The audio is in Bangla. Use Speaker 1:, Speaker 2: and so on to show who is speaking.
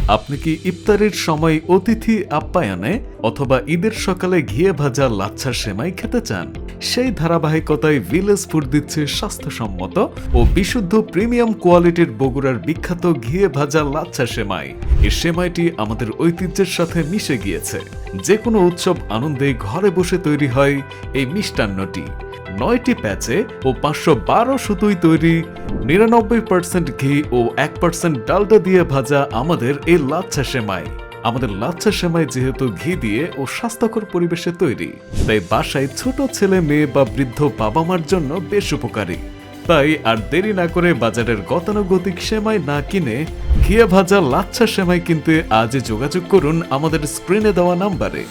Speaker 1: আপনি কি ইফতারের সময় অতিথি আপ্যায়নে অথবা ঈদের সকালে ঘিয়ে ভাজা লাচ্ছা সেমাই খেতে চান? সেই ধারাবাহিকতায় ভিলেজ ফুড দিচ্ছে স্বাস্থ্যসম্মত ও বিশুদ্ধ প্রিমিয়াম কোয়ালিটির বগুড়ার বিখ্যাত ঘিয়ে ভাজা লাচ্ছা সেমাই। এই সেমাইটি আমাদের ঐতিহ্যের সাথে মিশে গিয়েছে। যে কোনো উৎসব আনন্দে ঘরে বসে তৈরি হয় এই মিষ্টান্নটি। 9টি প্যাচে ও 512 সুতোয় তৈরি, 99% ঘি ও 1% ডালডা দিয়ে ভাজা আমাদের এই লাচ্ছা সেমাই। আমাদের লাচ্ছা সেমাই যেহেতু ঘি দিয়ে ও স্বাস্থ্যকর পরিবেশে তৈরি, তাই বাসায় ছোট ছেলে মেয়ে বা বৃদ্ধ বাবা মার জন্য বেশ উপকারী। তাই আর দেরি না করে বাজারের গতানুগতিক সেমাই না কিনে ঘিয়ে ভাজা লাচ্ছা সেমাই কিনতে আজই যোগাযোগ করুন আমাদের স্ক্রিনে দেওয়া নাম্বারে।